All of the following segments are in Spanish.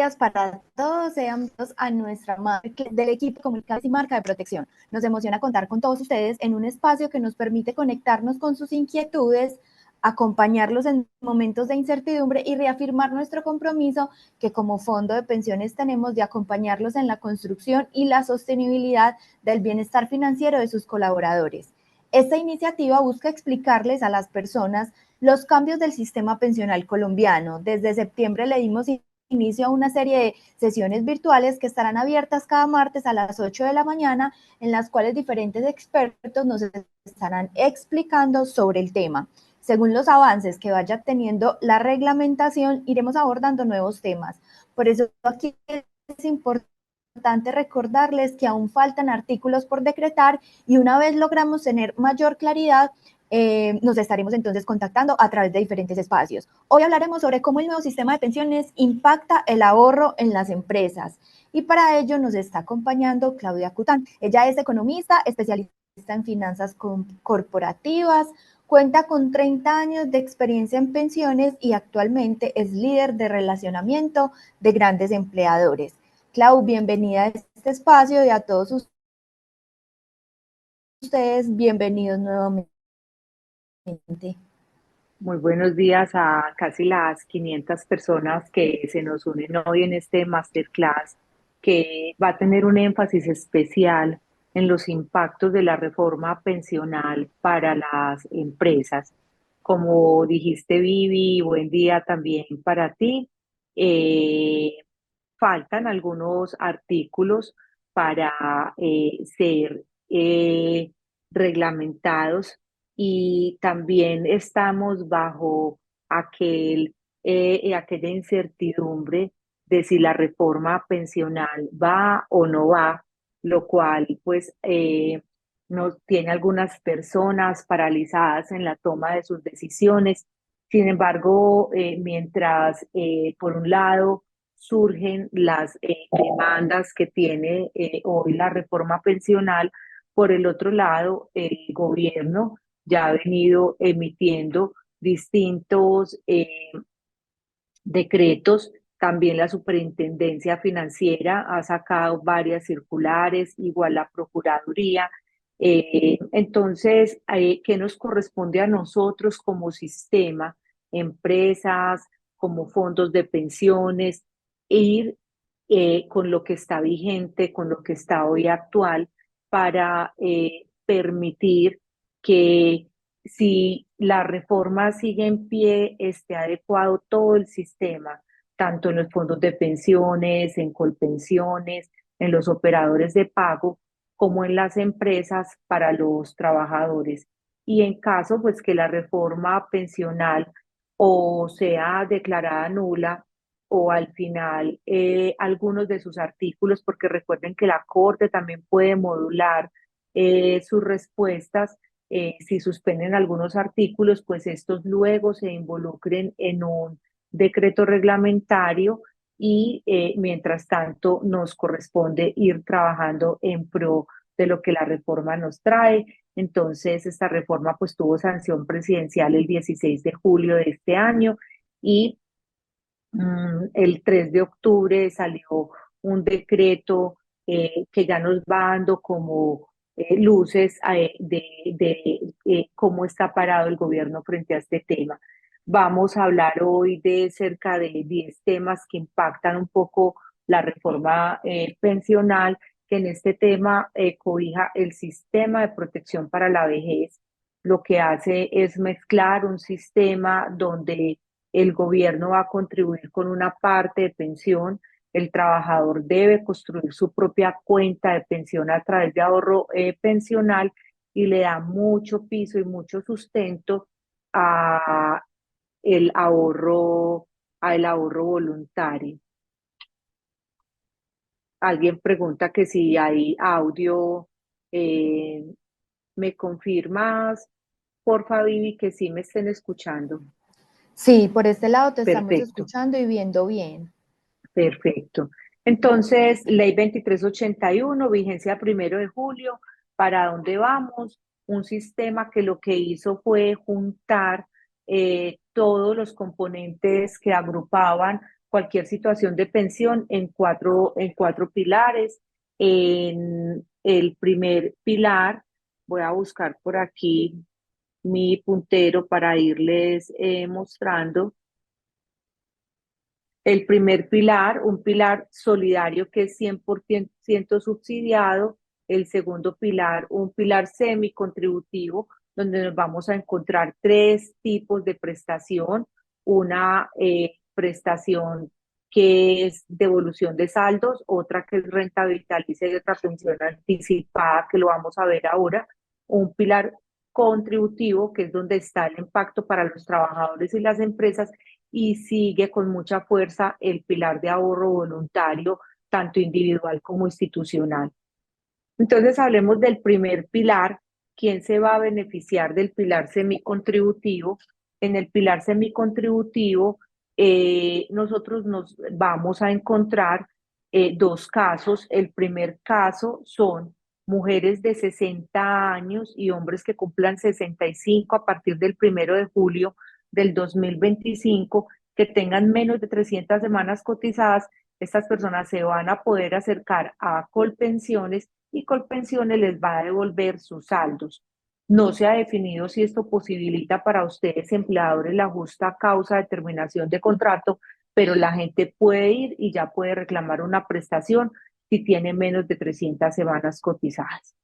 días para todos, sean bienvenidos a nuestra marca del equipo de comunicaciones y marca de protección. Nos emociona contar con todos ustedes en un espacio que nos permite conectarnos con sus inquietudes, acompañarlos en momentos de incertidumbre y reafirmar nuestro compromiso que como fondo de pensiones tenemos de acompañarlos en la construcción y la sostenibilidad del bienestar financiero de sus colaboradores. Esta iniciativa busca explicarles a las personas los cambios del sistema pensional colombiano. Desde septiembre le dimos inicio a una serie de sesiones virtuales que estarán abiertas cada martes a las 8 de la mañana, en las cuales diferentes expertos nos estarán explicando sobre el tema. Según los avances que vaya teniendo la reglamentación, iremos abordando nuevos temas. Por eso aquí es importante recordarles que aún faltan artículos por decretar y una vez logramos tener mayor claridad, nos estaremos entonces contactando a través de diferentes espacios. Hoy hablaremos sobre cómo el nuevo sistema de pensiones impacta el ahorro en las empresas. Y para ello nos está acompañando Claudia Cután. Ella es economista, especialista en finanzas corporativas, cuenta con 30 años de experiencia en pensiones y actualmente es líder de relacionamiento de grandes empleadores. Clau, bienvenida a este espacio y a todos ustedes, bienvenidos nuevamente. Muy buenos días a casi las 500 personas que se nos unen hoy en este masterclass que va a tener un énfasis especial en los impactos de la reforma pensional para las empresas. Como dijiste, Vivi, buen día también para ti. Eh, Faltan algunos artículos para ser reglamentados y también estamos bajo aquella incertidumbre de si la reforma pensional va o no va, lo cual pues nos tiene algunas personas paralizadas en la toma de sus decisiones. Sin embargo, mientras por un lado surgen las demandas que tiene hoy la reforma pensional, por el otro lado, el gobierno ya ha venido emitiendo distintos decretos. También la Superintendencia Financiera ha sacado varias circulares, igual la Procuraduría. Entonces, ¿qué nos corresponde a nosotros como sistema, empresas, como fondos de pensiones, ir con lo que está vigente, con lo que está hoy actual, para permitir que si la reforma sigue en pie, esté adecuado todo el sistema, tanto en los fondos de pensiones, en colpensiones, en los operadores de pago, como en las empresas para los trabajadores. Y en caso, pues, que la reforma pensional o sea declarada nula o al final algunos de sus artículos, porque recuerden que la Corte también puede modular sus respuestas. Si suspenden algunos artículos, pues estos luego se involucren en un decreto reglamentario y mientras tanto nos corresponde ir trabajando en pro de lo que la reforma nos trae. Entonces, esta reforma pues tuvo sanción presidencial el 16 de julio de este año y el 3 de octubre salió un decreto que ya nos va dando como luces de cómo está parado el gobierno frente a este tema. Vamos a hablar hoy de cerca de 10 temas que impactan un poco la reforma pensional, que en este tema cobija el sistema de protección para la vejez. Lo que hace es mezclar un sistema donde el gobierno va a contribuir con una parte de pensión, el trabajador debe construir su propia cuenta de pensión a través de ahorro pensional y le da mucho piso y mucho sustento a el ahorro, al ahorro voluntario. Alguien pregunta que si hay audio, eh, ¿me confirmas, porfa, Vivi, que sí me estén escuchando? Sí, por este lado te estamos Perfecto. escuchando y viendo bien. Perfecto. Entonces, ley 2381, vigencia 1 de julio. ¿Para dónde vamos? Un sistema que lo que hizo fue juntar todos los componentes que agrupaban cualquier situación de pensión en cuatro pilares. En el primer pilar, voy a buscar por aquí mi puntero para irles mostrando. El primer pilar, un pilar solidario que es 100% subsidiado. El segundo pilar, un pilar semicontributivo, donde nos vamos a encontrar tres tipos de prestación. Una prestación que es devolución de saldos, otra que es renta vitalicia y otra pensión anticipada, que lo vamos a ver ahora. Un pilar contributivo, que es donde está el impacto para los trabajadores y las empresas, y sigue con mucha fuerza el pilar de ahorro voluntario, tanto individual como institucional. Entonces, hablemos del primer pilar. ¿Quién se va a beneficiar del pilar semicontributivo? En el pilar semicontributivo, nosotros nos vamos a encontrar dos casos. El primer caso son mujeres de 60 años y hombres que cumplan 65 a partir del 1 de julio del 2025, que tengan menos de 300 semanas cotizadas. Estas personas se van a poder acercar a Colpensiones y Colpensiones les va a devolver sus saldos. No se ha definido si esto posibilita para ustedes, empleadores, la justa causa de terminación de contrato, pero la gente puede ir y ya puede reclamar una prestación si tiene menos de 300 semanas cotizadas.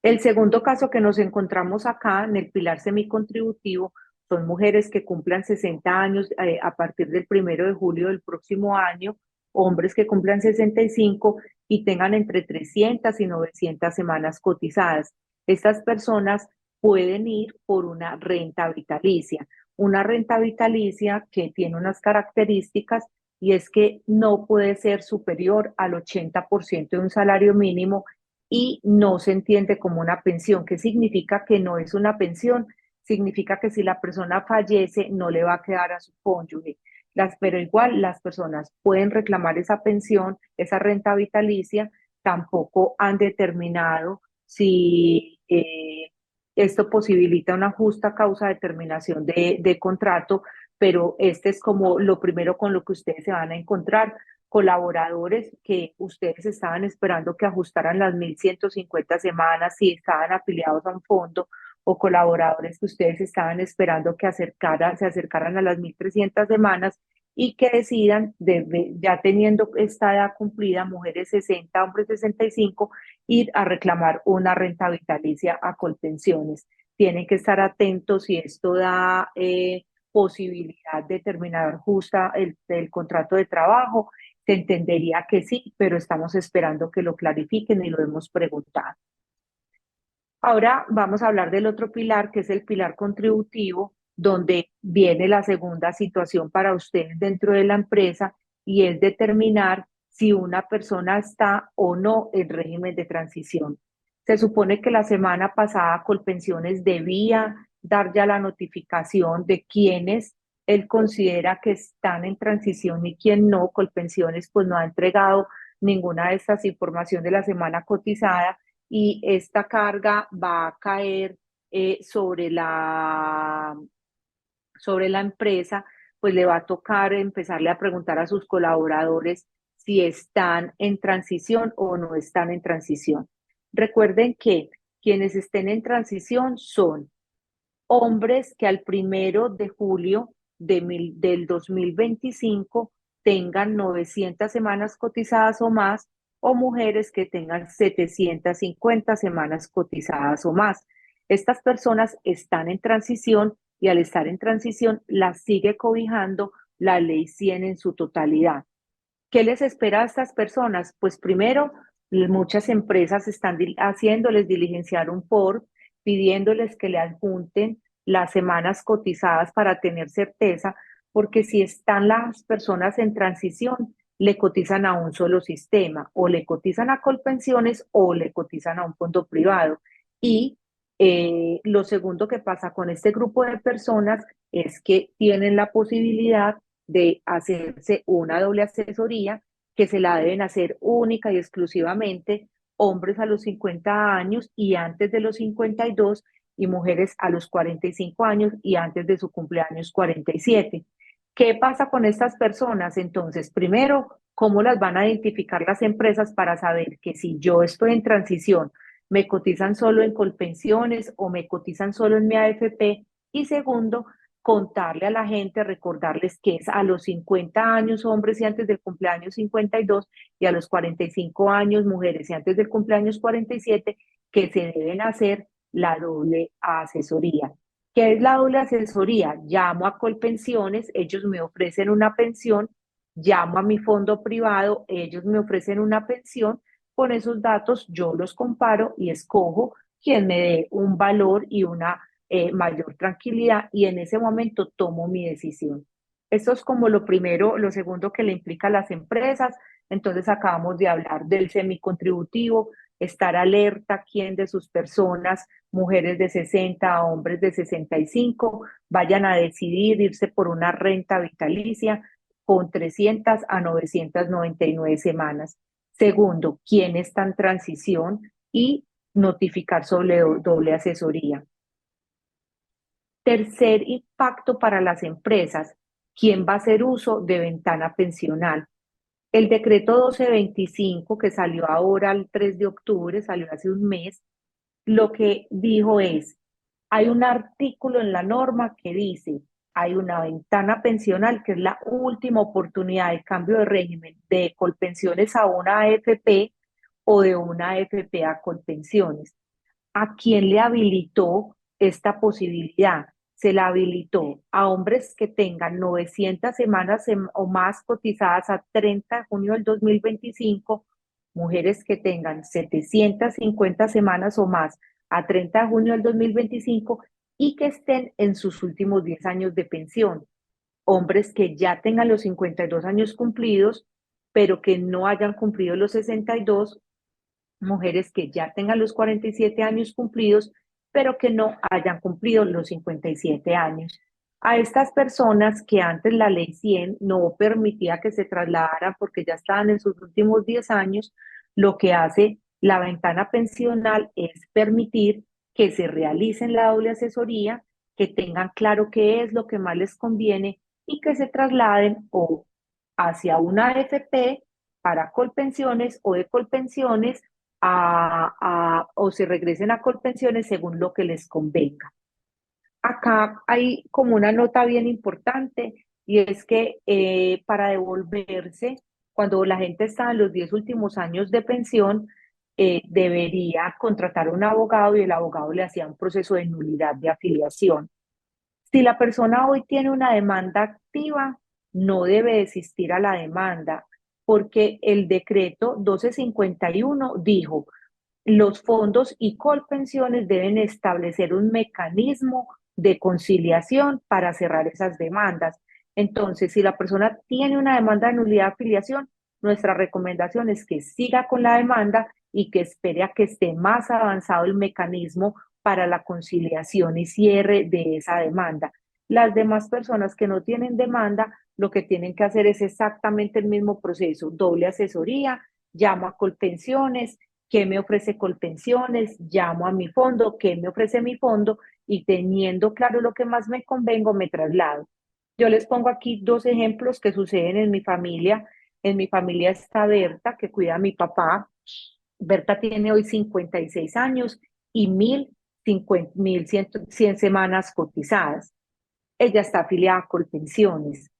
El segundo caso que nos encontramos acá en el pilar semicontributivo son mujeres que cumplan 60 años a partir del 1 de julio del próximo año, hombres que cumplan 65 y tengan entre 300 y 900 semanas cotizadas. Estas personas pueden ir por una renta vitalicia que tiene unas características, y es que no puede ser superior al 80% de un salario mínimo y no se entiende como una pensión. ¿Qué significa que no es una pensión? Significa que si la persona fallece no le va a quedar a su cónyuge. Pero igual las personas pueden reclamar esa pensión, esa renta vitalicia. Tampoco han determinado si esto posibilita una justa causa de terminación de contrato, pero este es como lo primero con lo que ustedes se van a encontrar. Colaboradores que ustedes estaban esperando que ajustaran las 1.150 semanas si estaban afiliados a un fondo, o colaboradores que ustedes estaban esperando que se acercaran a las 1.300 semanas y que decidan, ya teniendo esta edad cumplida, mujeres 60, hombres 65, ir a reclamar una renta vitalicia a Colpensiones. Tienen que estar atentos si esto da posibilidad de terminar justa el contrato de trabajo. Se entendería que sí, pero estamos esperando que lo clarifiquen y lo hemos preguntado. Ahora vamos a hablar del otro pilar, que es el pilar contributivo, donde viene la segunda situación para ustedes dentro de la empresa, y es determinar si una persona está o no en régimen de transición. Se supone que la semana pasada Colpensiones debía dar ya la notificación de quiénes él considera que están en transición y quién no. Colpensiones pues no ha entregado ninguna de estas informaciones de la semana cotizada, y esta carga va a caer sobre la empresa. Pues le va a tocar empezarle a preguntar a sus colaboradores si están en transición o no están en transición. Recuerden que quienes estén en transición son hombres que al 1 de julio del 2025 tengan 900 semanas cotizadas o más, o mujeres que tengan 750 semanas cotizadas o más. Estas personas están en transición, y al estar en transición las sigue cobijando la ley 100 en su totalidad. ¿Qué les espera a estas personas? Pues primero, muchas empresas están haciéndoles diligenciar un POR, pidiéndoles que le adjunten las semanas cotizadas para tener certeza, porque si están las personas en transición, le cotizan a un solo sistema, o le cotizan a Colpensiones o le cotizan a un fondo privado. Y lo segundo que pasa con este grupo de personas es que tienen la posibilidad de hacerse una doble asesoría, que se la deben hacer única y exclusivamente hombres a los 50 años y antes de los 52, y mujeres a los 45 años y antes de su cumpleaños 47. ¿Qué pasa con estas personas? Entonces, primero, ¿cómo las van a identificar las empresas para saber que si yo estoy en transición, me cotizan solo en Colpensiones o me cotizan solo en mi AFP? Y segundo, contarle a la gente, recordarles que es a los 50 años hombres y antes del cumpleaños 52 y a los 45 años mujeres y antes del cumpleaños 47 que se deben hacer la doble asesoría. ¿Qué es la doble asesoría? Llamo a Colpensiones, ellos me ofrecen una pensión, llamo a mi fondo privado, ellos me ofrecen una pensión, con esos datos yo los comparo y escojo quien me dé un valor y una mayor tranquilidad y en ese momento tomo mi decisión. Esto es como lo primero, lo segundo que le implica a las empresas. Entonces acabamos de hablar del semicontributivo, estar alerta quién de sus personas, mujeres de 60 a hombres de 65, vayan a decidir irse por una renta vitalicia con 300 a 999 semanas. Segundo, quién está en transición y notificar sobre doble asesoría. Tercer impacto para las empresas, ¿quién va a hacer uso de ventana pensional? El decreto 1225 que salió ahora el 3 de octubre, salió hace un mes, lo que dijo es, hay un artículo en la norma que dice, hay una ventana pensional que es la última oportunidad de cambio de régimen de Colpensiones a una AFP o de una AFP a Colpensiones. ¿A quién le habilitó esta posibilidad? Se la habilitó a hombres que tengan 900 semanas o más cotizadas a 30 de junio del 2025, mujeres que tengan 750 semanas o más a 30 de junio del 2025 y que estén en sus últimos 10 años de pensión. Hombres que ya tengan los 52 años cumplidos, pero que no hayan cumplido los 62, mujeres que ya tengan los 47 años cumplidos, pero que no hayan cumplido los 57 años. A estas personas que antes la ley 100 no permitía que se trasladaran porque ya estaban en sus últimos 10 años, lo que hace la ventana pensional es permitir que se realicen la doble asesoría, que tengan claro qué es lo que más les conviene y que se trasladen o hacia una AFP para Colpensiones o de Colpensiones o se regresen a Colpensiones según lo que les convenga. Acá hay como una nota bien importante y es que para devolverse, cuando la gente está en los 10 últimos años de pensión, debería contratar a un abogado y el abogado le hacía un proceso de nulidad de afiliación. Si la persona hoy tiene una demanda activa, no debe desistir a la demanda, porque el decreto 1251 dijo, los fondos y Colpensiones deben establecer un mecanismo de conciliación para cerrar esas demandas. Entonces, si la persona tiene una demanda de nulidad de afiliación, nuestra recomendación es que siga con la demanda y que espere a que esté más avanzado el mecanismo para la conciliación y cierre de esa demanda. Las demás personas que no tienen demanda, lo que tienen que hacer es exactamente el mismo proceso, doble asesoría, llamo a Colpensiones, ¿qué me ofrece Colpensiones? Llamo a mi fondo, ¿qué me ofrece mi fondo? Y teniendo claro lo que más me convengo, me traslado. Yo les pongo aquí dos ejemplos que suceden en mi familia. En mi familia está Berta, que cuida a mi papá. Berta tiene hoy 56 años y 1.100 semanas cotizadas. Ella está afiliada a Colpensiones.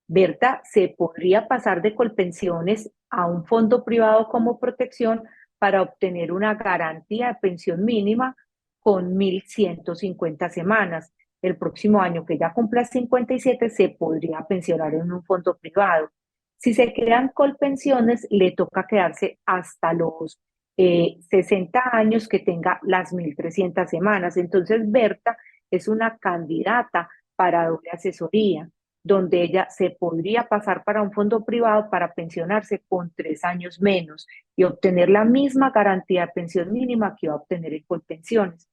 Berta se podría pasar de Colpensiones a un fondo privado como protección para obtener una garantía de pensión mínima con 1.150 semanas. El próximo año que ya cumpla 57 se podría pensionar en un fondo privado. Si se quedan Colpensiones, le toca quedarse hasta los 60 años que tenga las 1.300 semanas. Entonces, Berta es una candidata para doble asesoría, donde ella se podría pasar para un fondo privado para pensionarse con 3 años menos y obtener la misma garantía de pensión mínima que va a obtener en Colpensiones.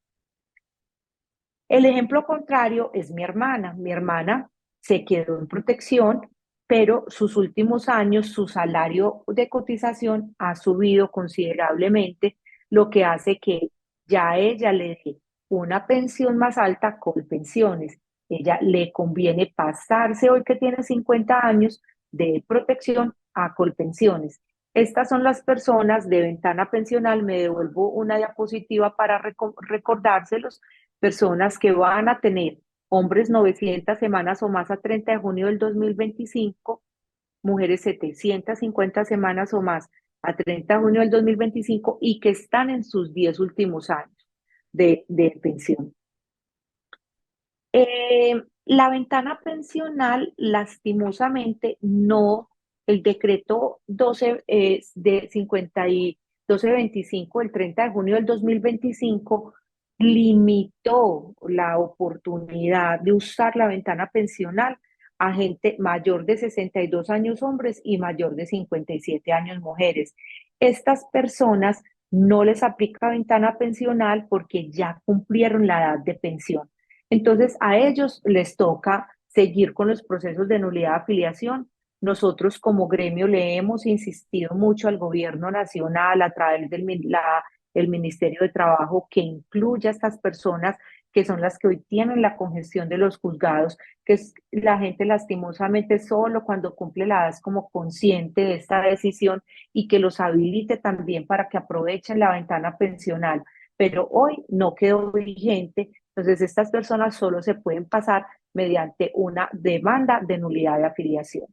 El ejemplo contrario es mi hermana. Mi hermana se quedó en protección, pero sus últimos años, su salario de cotización ha subido considerablemente, lo que hace que ya ella le dé una pensión más alta con pensiones. ella le conviene pasarse hoy que tiene 50 años de protección a Colpensiones. Estas son las personas de ventana pensional, me devuelvo una diapositiva para recordárselos, personas que van a tener hombres 900 semanas o más a 30 de junio del 2025, mujeres 750 semanas o más a 30 de junio del 2025 y que están en sus 10 últimos años de pensión. La ventana pensional, lastimosamente, no, el decreto 12 de 50 y 1225 el 30 de junio del 2025 limitó la oportunidad de usar la ventana pensional a gente mayor de 62 años hombres y mayor de 57 años mujeres. Estas personas no les aplica ventana pensional porque ya cumplieron la edad de pensión. Entonces, a ellos les toca seguir con los procesos de nulidad de afiliación. Nosotros como gremio le hemos insistido mucho al gobierno nacional a través del el Ministerio de Trabajo que incluya a estas personas que son las que hoy tienen la congestión de los juzgados, que es la gente lastimosamente solo cuando cumple la edad es como consciente de esta decisión y que los habilite también para que aprovechen la ventana pensional. Pero hoy no quedó vigente. Entonces, estas personas solo se pueden pasar mediante una demanda de nulidad de afiliación.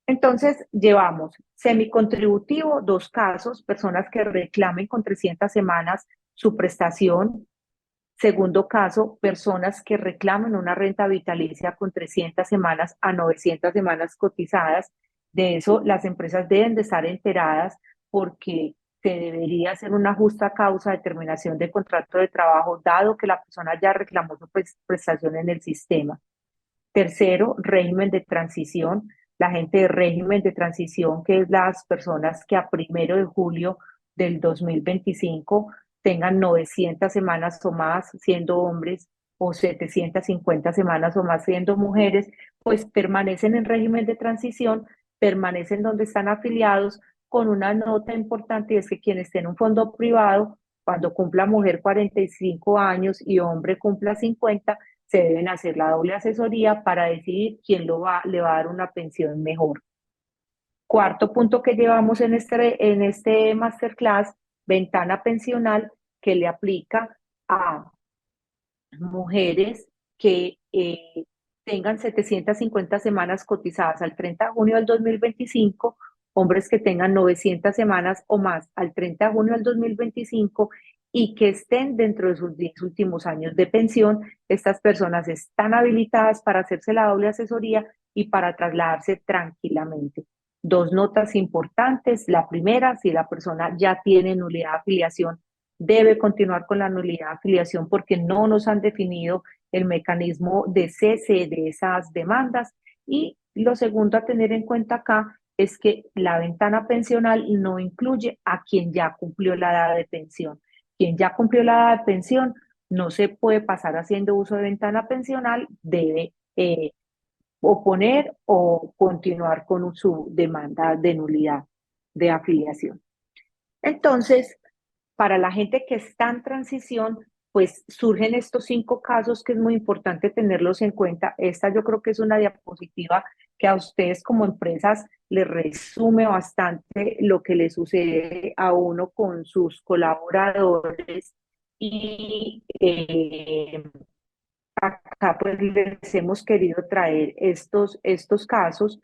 Entonces, llevamos semicontributivo, 2 casos, personas que reclamen con 300 semanas su prestación. Segundo caso, personas que reclamen una renta vitalicia con 300 semanas a 900 semanas cotizadas. De eso, las empresas deben de estar enteradas porque se debería hacer una justa causa de terminación de contrato de trabajo, dado que la persona ya reclamó su prestación en el sistema. Tercero, régimen de transición. La gente de régimen de transición, que es las personas que a 1 de julio del 2025 tengan 900 semanas o más siendo hombres o 750 semanas o más siendo mujeres, pues permanecen en régimen de transición, permanecen donde están afiliados con una nota importante y es que quien esté en un fondo privado, cuando cumpla mujer 45 años y hombre cumpla 50, se deben hacer la doble asesoría para decidir quién le va a dar una pensión mejor. Cuarto punto que llevamos en este masterclass, ventana pensional que le aplica a mujeres que tengan 750 semanas cotizadas al 30 de junio del 2025, hombres que tengan 900 semanas o más al 30 de junio del 2025 y que estén dentro de sus 10 últimos años de pensión. Estas personas están habilitadas para hacerse la doble asesoría y para trasladarse tranquilamente. 2 notas importantes. La primera, si la persona ya tiene nulidad de afiliación, debe continuar con la nulidad de afiliación porque no nos han definido el mecanismo de cese de esas demandas. Y lo segundo a tener en cuenta acá es que la ventana pensional no incluye a quien ya cumplió la edad de pensión. Quien ya cumplió la edad de pensión no se puede pasar haciendo uso de ventana pensional, debe oponer o continuar con su demanda de nulidad de afiliación. Entonces, para la gente que está en transición, pues surgen estos 5 casos que es muy importante tenerlos en cuenta. Esta yo creo que es una diapositiva que a ustedes como empresas les resume bastante lo que le sucede a uno con sus colaboradores y acá pues les hemos querido traer estos casos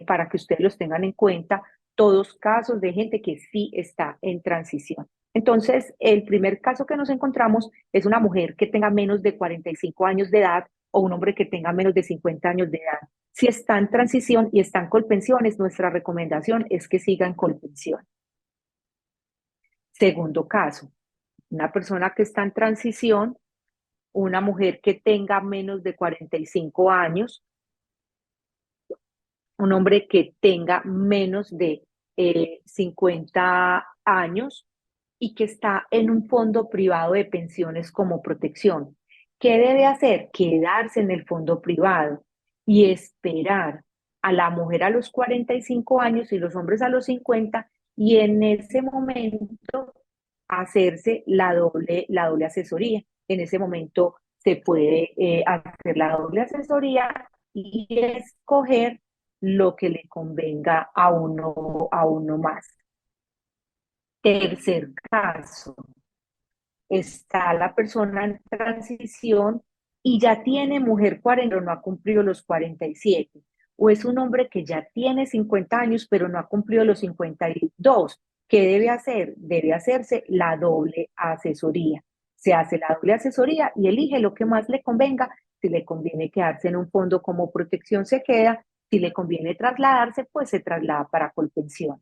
para que ustedes los tengan en cuenta, todos casos de gente que sí está en transición. Entonces, el primer caso que nos encontramos es una mujer que tenga menos de 45 años de edad o un hombre que tenga menos de 50 años de edad. Si está en transición y están colpensiones, nuestra recomendación es que sigan colpensión. Segundo caso, una persona que está en transición, una mujer que tenga menos de 45 años, un hombre que tenga menos de 50 años y que está en un fondo privado de pensiones como protección. ¿Qué debe hacer? Quedarse en el fondo privado y esperar a la mujer a los 45 años y los hombres a los 50 y en ese momento hacerse la doble asesoría. En ese momento se puede hacer la doble asesoría y escoger lo que le convenga a uno más. Tercer caso, está la persona en transición y ya tiene mujer 40, pero no ha cumplido los 47. O es un hombre que ya tiene 50 años, pero no ha cumplido los 52. ¿Qué debe hacer? Debe hacerse la doble asesoría. Se hace la doble asesoría y elige lo que más le convenga. Si le conviene quedarse en un fondo como protección, se queda. Si le conviene trasladarse, pues se traslada para Colpensión.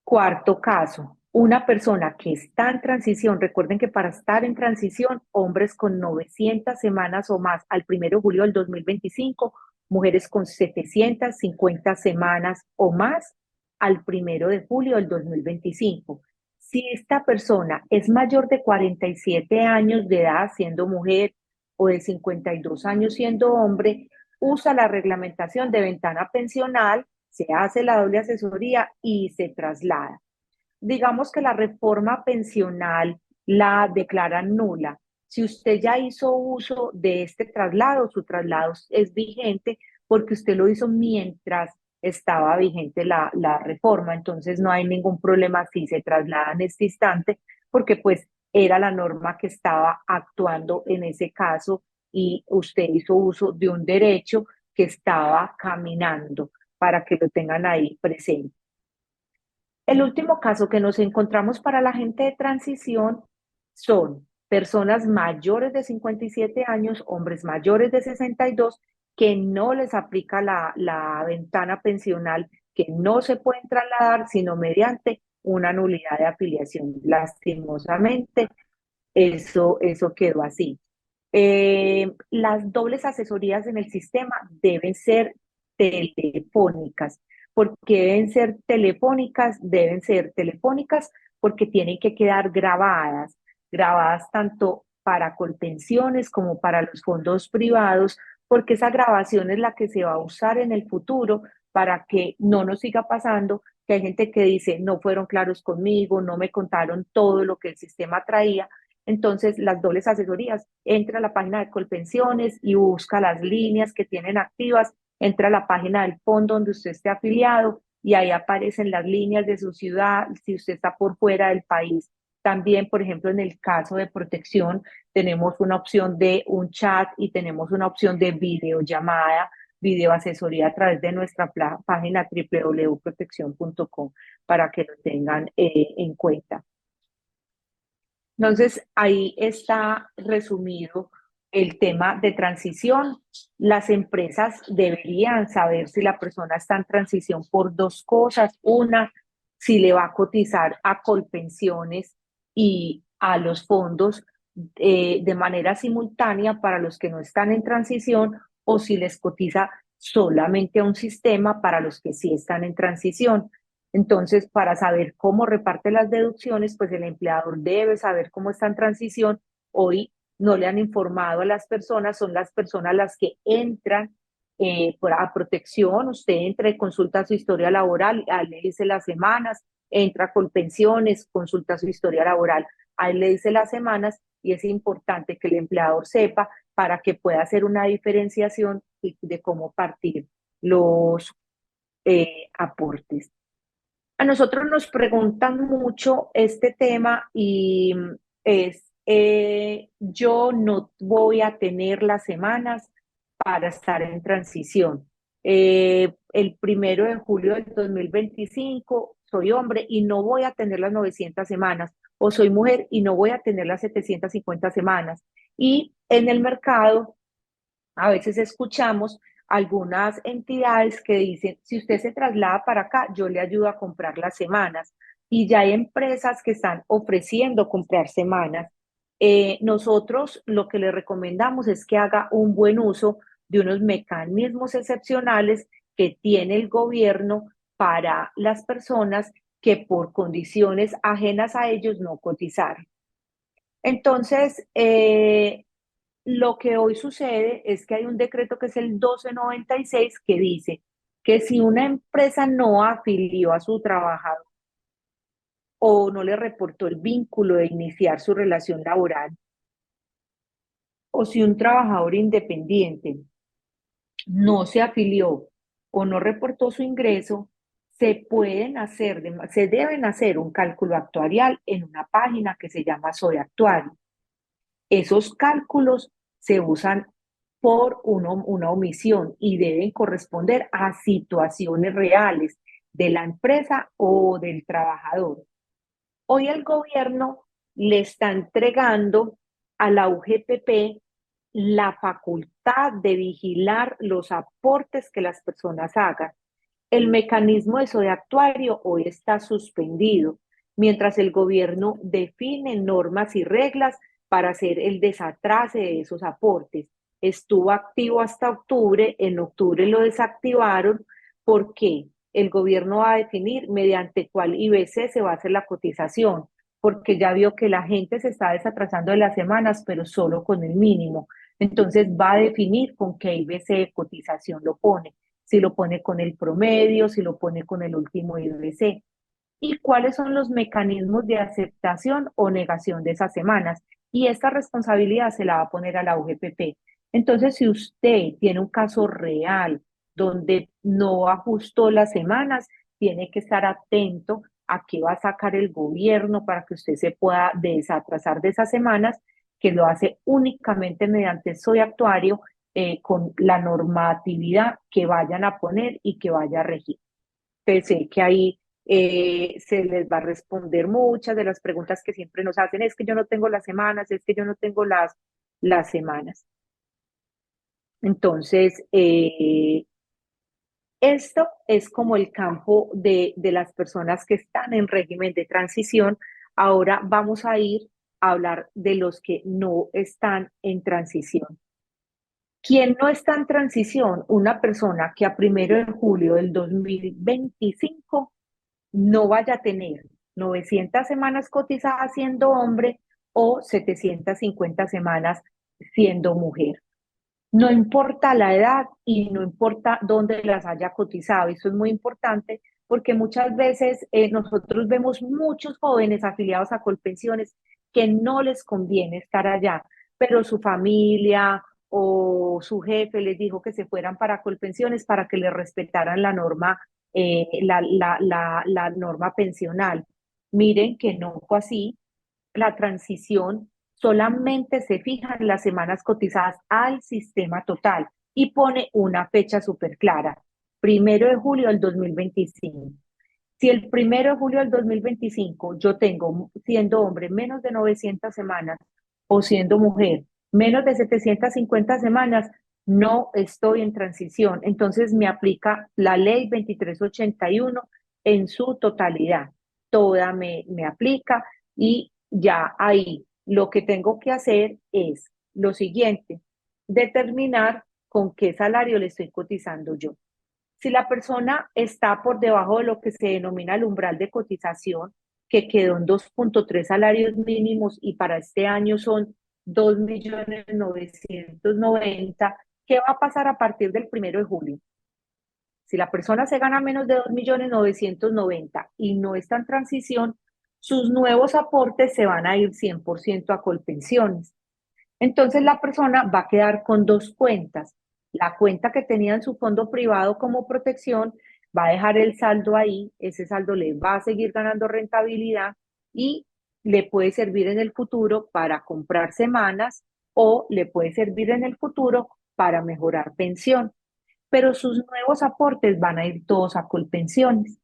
Cuarto caso, una persona que está en transición. Recuerden que para estar en transición, hombres con 900 semanas o más al 1 de julio del 2025, mujeres con 750 semanas o más al 1 de julio del 2025. Si esta persona es mayor de 47 años de edad siendo mujer o de 52 años siendo hombre, usa la reglamentación de ventana pensional, se hace la doble asesoría y se traslada. Digamos que la reforma pensional la declaran nula. Si usted ya hizo uso de este traslado, su traslado es vigente porque usted lo hizo mientras estaba vigente la reforma, entonces no hay ningún problema si se traslada en este instante, porque pues era la norma que estaba actuando en ese caso y usted hizo uso de un derecho que estaba caminando para que lo tengan ahí presente. El último caso que nos encontramos para la gente de transición son personas mayores de 57 años, hombres mayores de 62, que no les aplica la ventana pensional, que no se pueden trasladar sino mediante una nulidad de afiliación. Lastimosamente, eso quedó así. Las dobles asesorías en el sistema deben ser telefónicas. ¿Por qué deben ser telefónicas? Deben ser telefónicas porque tienen que quedar grabadas, grabadas tanto para Colpensiones como para los fondos privados, porque esa grabación es la que se va a usar en el futuro para que no nos siga pasando que hay gente que dice, no fueron claros conmigo, no me contaron todo lo que el sistema traía. Entonces, las dobles asesorías, entra a la página de Colpensiones y busca las líneas que tienen activas, entra a la página del fondo donde usted esté afiliado y ahí aparecen las líneas de su ciudad, si usted está por fuera del país. También, por ejemplo, en el caso de protección, tenemos una opción de un chat y tenemos una opción de videollamada, videoasesoría a través de nuestra página www.protección.com para que lo tengan en cuenta. Entonces, ahí está resumido el tema de transición. Las empresas deberían saber si la persona está en transición por dos cosas. Una, si le va a cotizar a Colpensiones y a los fondos de manera simultánea para los que no están en transición o si les cotiza solamente a un sistema para los que sí están en transición. Entonces, para saber cómo reparte las deducciones, pues el empleador debe saber cómo está en transición. Hoy no le han informado a las personas, son las personas las que entran a protección. Usted entra y consulta su historia laboral, ahí le dice las semanas, entra con pensiones, consulta su historia laboral, ahí le dice las semanas y es importante que el empleador sepa para que pueda hacer una diferenciación de cómo partir los aportes. A nosotros nos preguntan mucho este tema y yo no voy a tener las semanas para estar en transición. El 1 de julio del 2025 soy hombre y no voy a tener las 900 semanas, o soy mujer y no voy a tener las 750 semanas. Y en el mercado a veces escuchamos algunas entidades que dicen, si usted se traslada para acá, yo le ayudo a comprar las semanas. Y ya hay empresas que están ofreciendo comprar semanas. Nosotros lo que le recomendamos es que haga un buen uso de unos mecanismos excepcionales que tiene el gobierno para las personas que por condiciones ajenas a ellos no cotizaron. Entonces, lo que hoy sucede es que hay un decreto que es el 1296 que dice que si una empresa no afilió a su trabajador o no le reportó el vínculo de iniciar su relación laboral, o si un trabajador independiente no se afilió o no reportó su ingreso, se deben hacer un cálculo actuarial en una página que se llama Soy Actuario. Esos cálculos se usan por una omisión y deben corresponder a situaciones reales de la empresa o del trabajador. Hoy el gobierno le está entregando a la UGPP la facultad de vigilar los aportes que las personas hagan. El mecanismo de actuario hoy está suspendido, mientras el gobierno define normas y reglas para hacer el desatrase de esos aportes. Estuvo activo hasta octubre, en octubre lo desactivaron porque el gobierno va a definir mediante cuál IBC se va a hacer la cotización, porque ya vio que la gente se está desatrasando de las semanas, pero solo con el mínimo. Entonces va a definir con qué IBC de cotización lo pone, si lo pone con el promedio, si lo pone con el último IBC. ¿Y cuáles son los mecanismos de aceptación o negación de esas semanas? Y esta responsabilidad se la va a poner a la UGPP. Entonces, si usted tiene un caso real donde no ajustó las semanas, tiene que estar atento a qué va a sacar el gobierno para que usted se pueda desatrasar de esas semanas, que lo hace únicamente mediante Soy Actuario, con la normatividad que vayan a poner y que vaya a regir. Pensé que ahí se les va a responder muchas de las preguntas que siempre nos hacen, es que yo no tengo las semanas, es que yo no tengo las semanas. Entonces, esto es como el campo de las personas que están en régimen de transición. Ahora vamos a ir a hablar de los que no están en transición. ¿Quién no está en transición? Una persona que a 1 de julio del 2025 no vaya a tener 900 semanas cotizadas siendo hombre o 750 semanas siendo mujer. No importa la edad y no importa dónde las haya cotizado. Eso es muy importante porque muchas veces nosotros vemos muchos jóvenes afiliados a Colpensiones que no les conviene estar allá, pero su familia o su jefe les dijo que se fueran para Colpensiones para que les respetaran la norma, la norma pensional. Miren que no fue así. La transición solamente se fija en las semanas cotizadas al sistema total y pone una fecha súper clara, 1 de julio del 2025. Si el 1 de julio del 2025 yo tengo, siendo hombre, menos de 900 semanas o siendo mujer, menos de 750 semanas, no estoy en transición. Entonces me aplica la ley 2381 en su totalidad. Toda me aplica y ya ahí lo que tengo que hacer es lo siguiente, determinar con qué salario le estoy cotizando yo. Si la persona está por debajo de lo que se denomina el umbral de cotización, que quedó en 2.3 salarios mínimos y para este año son 2.990.000, ¿qué va a pasar a partir del 1 de julio? Si la persona se gana menos de 2.990.000 y no está en transición, sus nuevos aportes se van a ir 100% a Colpensiones. Entonces la persona va a quedar con dos cuentas. La cuenta que tenía en su fondo privado como protección va a dejar el saldo ahí, ese saldo le va a seguir ganando rentabilidad y le puede servir en el futuro para comprar semanas o le puede servir en el futuro para mejorar pensión. Pero sus nuevos aportes van a ir todos a Colpensiones.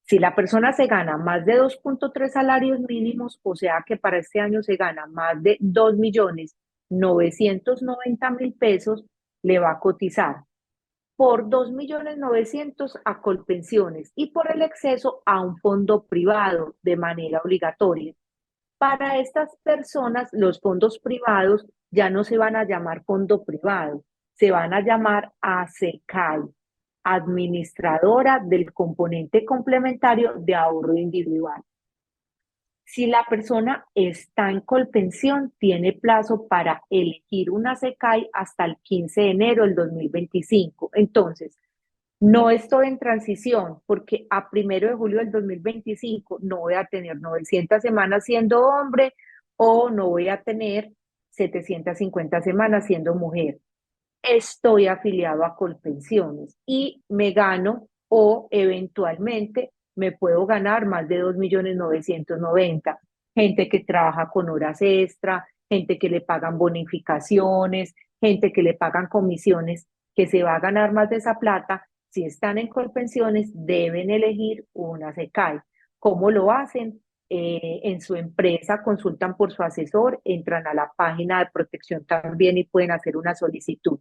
Si la persona se gana más de 2.3 salarios mínimos, o sea que para este año se gana más de 2.990.000 pesos, le va a cotizar por 2.900.000 a Colpensiones y por el exceso a un fondo privado de manera obligatoria. Para estas personas, los fondos privados ya no se van a llamar fondo privado, se van a llamar ASECAI, administradora del componente complementario de ahorro individual. Si la persona está en Colpensión, tiene plazo para elegir una SECAI hasta el 15 de enero del 2025. Entonces, no estoy en transición porque a 1 de julio del 2025 no voy a tener 900 semanas siendo hombre o no voy a tener 750 semanas siendo mujer. Estoy afiliado a Colpensiones y me gano o eventualmente me puedo ganar más de 2.990.000. Gente que trabaja con horas extra, gente que le pagan bonificaciones, gente que le pagan comisiones, que se va a ganar más de esa plata. Si están en Colpensiones, deben elegir una SECAI. ¿Cómo lo hacen? En su empresa, consultan por su asesor, entran a la página de protección también y pueden hacer una solicitud.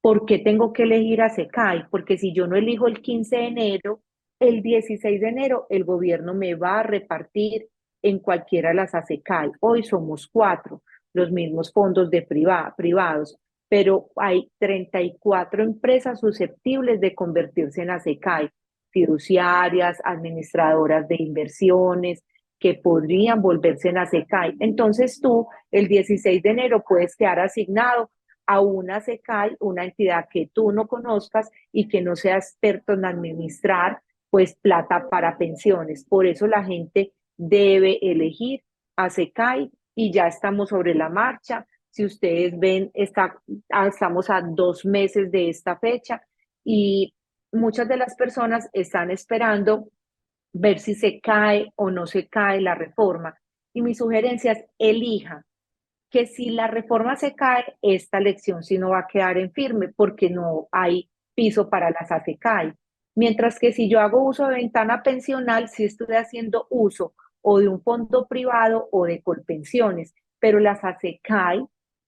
¿Por qué tengo que elegir a SECAI? Porque si yo no elijo el 15 de enero, el 16 de enero el gobierno me va a repartir en cualquiera de las ASECAI. Hoy somos 4, los mismos fondos de privados, pero hay 34 empresas susceptibles de convertirse en ASECAI, fiduciarias, administradoras de inversiones, que podrían volverse en ASECAI. Entonces tú, el 16 de enero, puedes quedar asignado a una SECAI, una entidad que tú no conozcas y que no sea experto en administrar, pues plata para pensiones. Por eso la gente debe elegir a SECAI y ya estamos sobre la marcha. Si ustedes ven, estamos a 2 meses de esta fecha y muchas de las personas están esperando ver si se cae o no se cae la reforma. Y mi sugerencia es elija que si la reforma se cae, esta elección sí no va a quedar en firme porque no hay piso para las ASECAI. Mientras que si yo hago uso de ventana pensional, sí estoy haciendo uso o de un fondo privado o de Colpensiones, pero las ASECAI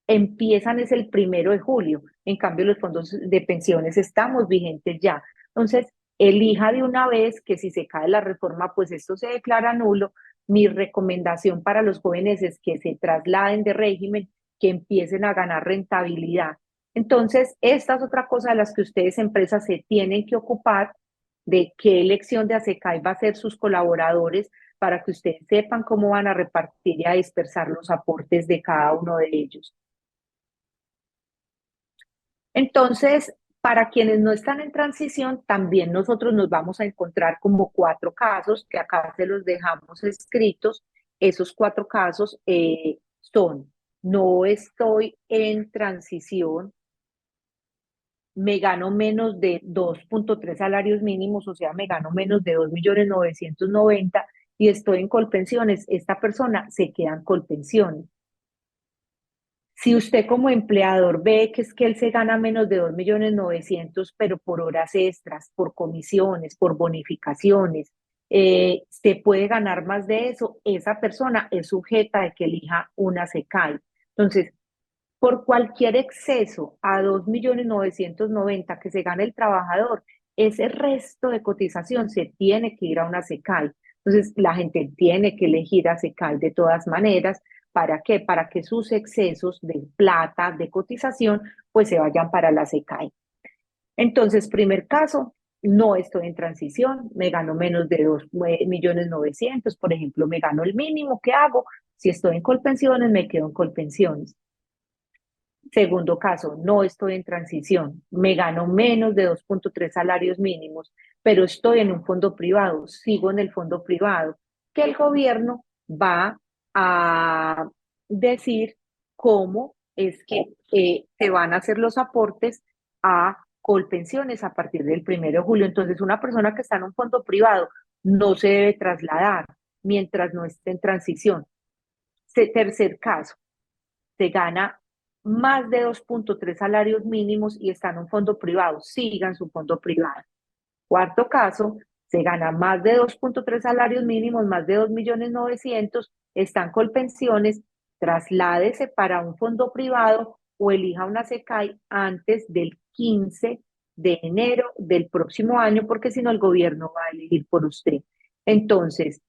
empiezan es el 1 de julio. En cambio, los fondos de pensiones estamos vigentes ya. Entonces, elija de una vez que si se cae la reforma, pues esto se declara nulo. Mi recomendación para los jóvenes es que se trasladen de régimen, que empiecen a ganar rentabilidad. Entonces, esta es otra cosa de las que ustedes, empresas, se tienen que ocupar, de qué elección de ASECAI va a ser sus colaboradores para que ustedes sepan cómo van a repartir y a dispersar los aportes de cada uno de ellos. Entonces, para quienes no están en transición, también nosotros nos vamos a encontrar como 4 casos que acá se los dejamos escritos. Esos 4 casos son: no estoy en transición, me gano menos de 2.3 salarios mínimos, o sea, me gano menos de 2.990.000 y estoy en Colpensiones. Esta persona se queda en Colpensiones. Si usted como empleador ve que es que él se gana menos de 2.900.000, pero por horas extras, por comisiones, por bonificaciones, se puede ganar más de eso, esa persona es sujeta de que elija una SECAI. Entonces, por cualquier exceso a 2.990.000 que se gane el trabajador, ese resto de cotización se tiene que ir a una SECAI. Entonces, la gente tiene que elegir a SECAI de todas maneras. ¿Para qué? Para que sus excesos de plata, de cotización, pues se vayan para la SECAI. Entonces, primer caso, no estoy en transición, me gano menos de 2.900.000, por ejemplo, me gano el mínimo. ¿Qué hago? Si estoy en Colpensiones, me quedo en Colpensiones. Segundo caso, no estoy en transición, me gano menos de 2.3 salarios mínimos, pero estoy en un fondo privado, sigo en el fondo privado, que el gobierno va a decir cómo es que se van a hacer los aportes a Colpensiones a partir del 1 de julio. Entonces, una persona que está en un fondo privado no se debe trasladar mientras no esté en transición. Tercer caso, se gana más de 2.3 salarios mínimos y está en un fondo privado, sigan su fondo privado. Cuarto caso, se gana más de 2.3 salarios mínimos, más de 2.900.000, están con pensiones, trasládese para un fondo privado o elija una SECAI antes del 15 de enero del próximo año, porque si no el gobierno va a elegir por usted. Entonces,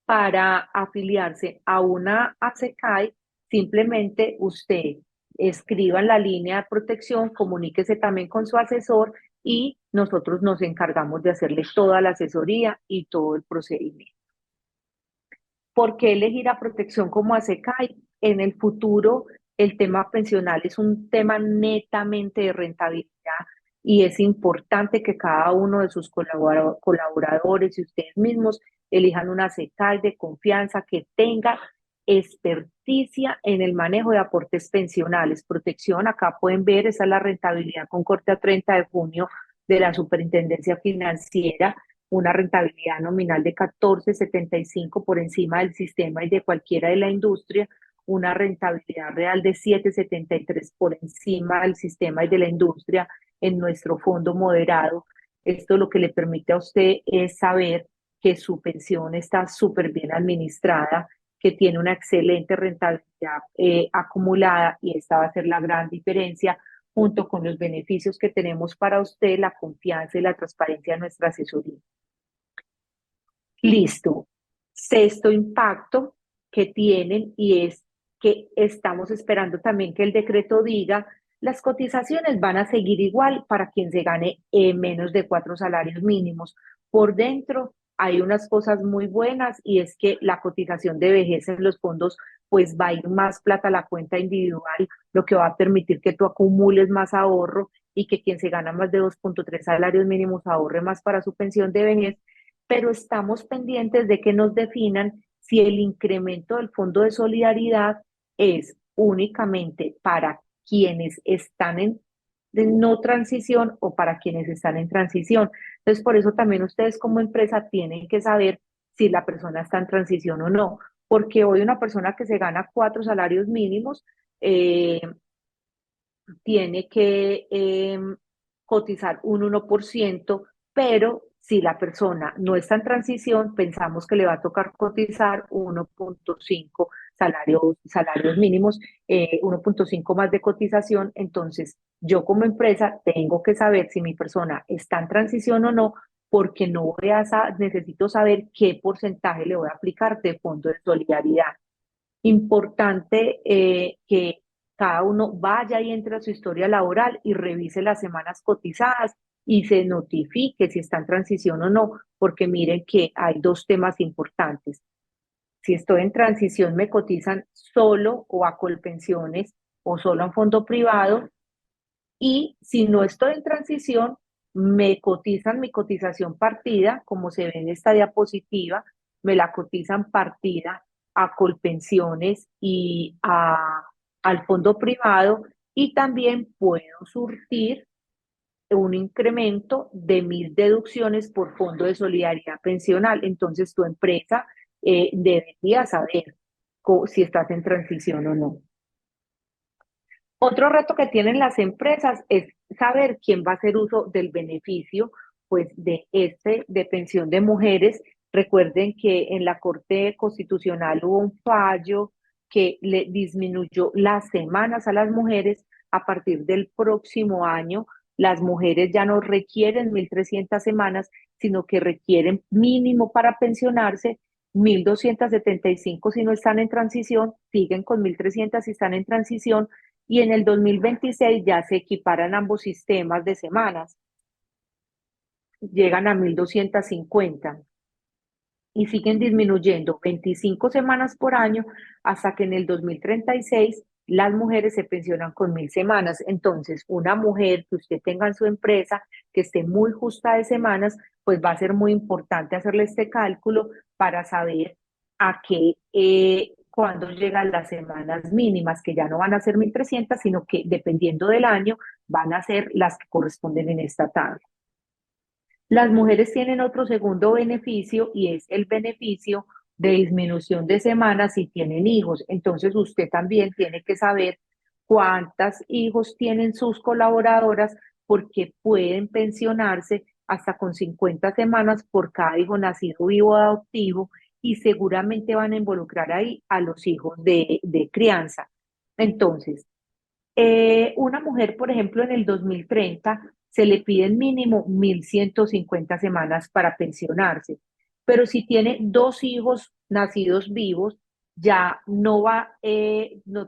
para afiliarse a una ASECAI, simplemente usted escriba en la línea de protección, comuníquese también con su asesor y nosotros nos encargamos de hacerle toda la asesoría y todo el procedimiento. ¿Por qué elegir a protección como ASECAI? En el futuro, el tema pensional es un tema netamente de rentabilidad y es importante que cada uno de sus colaboradores y ustedes mismos elijan una ASECAI de confianza que tenga experticia en el manejo de aportes pensionales. Protección, acá pueden ver, esa es la rentabilidad con corte a 30 de junio de la Superintendencia Financiera, una rentabilidad nominal de 14,75 por encima del sistema y de cualquiera de la industria, una rentabilidad real de 7,73 por encima del sistema y de la industria en nuestro fondo moderado. Esto lo que le permite a usted es saber que su pensión está súper bien administrada, que tiene una excelente rentabilidad acumulada, y esta va a ser la gran diferencia junto con los beneficios que tenemos para usted, la confianza y la transparencia de nuestra asesoría. Listo. Sexto impacto que tienen, y es que estamos esperando también que el decreto diga las cotizaciones van a seguir igual para quien se gane menos de 4 salarios mínimos. Por dentro hay unas cosas muy buenas, y es que la cotización de vejez en los fondos pues va a ir más plata a la cuenta individual, lo que va a permitir que tú acumules más ahorro y que quien se gana más de 2,3 salarios mínimos ahorre más para su pensión de vejez. Pero estamos pendientes de que nos definan si el incremento del Fondo de Solidaridad es únicamente para quienes están en de no transición o para quienes están en transición. Entonces, por eso también ustedes como empresa tienen que saber si la persona está en transición o no, porque hoy una persona que se gana 4 salarios mínimos tiene que cotizar un 1%, pero si la persona no está en transición, pensamos que le va a tocar cotizar 1,5 salarios mínimos, 1,5 más de cotización. Entonces, yo como empresa tengo que saber si mi persona está en transición o no, porque no voy a necesito saber qué porcentaje le voy a aplicar de fondo de solidaridad. Importante que cada uno vaya y entre a su historia laboral y revise las semanas cotizadas y se notifique si está en transición o no, porque miren que hay dos temas importantes. Si estoy en transición, me cotizan solo o a Colpensiones o solo a un fondo privado, y si no estoy en transición, me cotizan mi cotización partida, como se ve en esta diapositiva, me la cotizan partida a Colpensiones y al fondo privado, y también puedo surtir un incremento de mis deducciones por fondo de solidaridad pensional. Entonces, tu empresa debería saber si estás en transición o no. Otro reto que tienen las empresas es saber quién va a hacer uso del beneficio, pues, de pensión de mujeres. Recuerden que en la Corte Constitucional hubo un fallo que le disminuyó las semanas a las mujeres. A partir del próximo año, las mujeres ya no requieren 1.300 semanas, sino que requieren mínimo para pensionarse 1.275 si no están en transición, siguen con 1.300 si están en transición, y en el 2026 ya se equiparan ambos sistemas de semanas, llegan a 1.250 y siguen disminuyendo 25 semanas por año hasta que en el 2036 las mujeres se pensionan con 1.000 semanas. Entonces, una mujer que usted tenga en su empresa que esté muy justa de semanas, pues va a ser muy importante hacerle este cálculo para saber a qué, cuándo llegan las semanas mínimas, que ya no van a ser 1.300, sino que dependiendo del año van a ser las que corresponden en esta tabla. Las mujeres tienen otro segundo beneficio, y es el beneficio de disminución de semanas si tienen hijos. Entonces usted también tiene que saber cuántos hijos tienen sus colaboradoras, porque pueden pensionarse hasta con 50 semanas por cada hijo nacido vivo o adoptivo, y seguramente van a involucrar ahí a los hijos de crianza. Entonces, una mujer, por ejemplo, en el 2030 se le piden mínimo 1.150 semanas para pensionarse, pero si tiene dos hijos nacidos vivos, ya no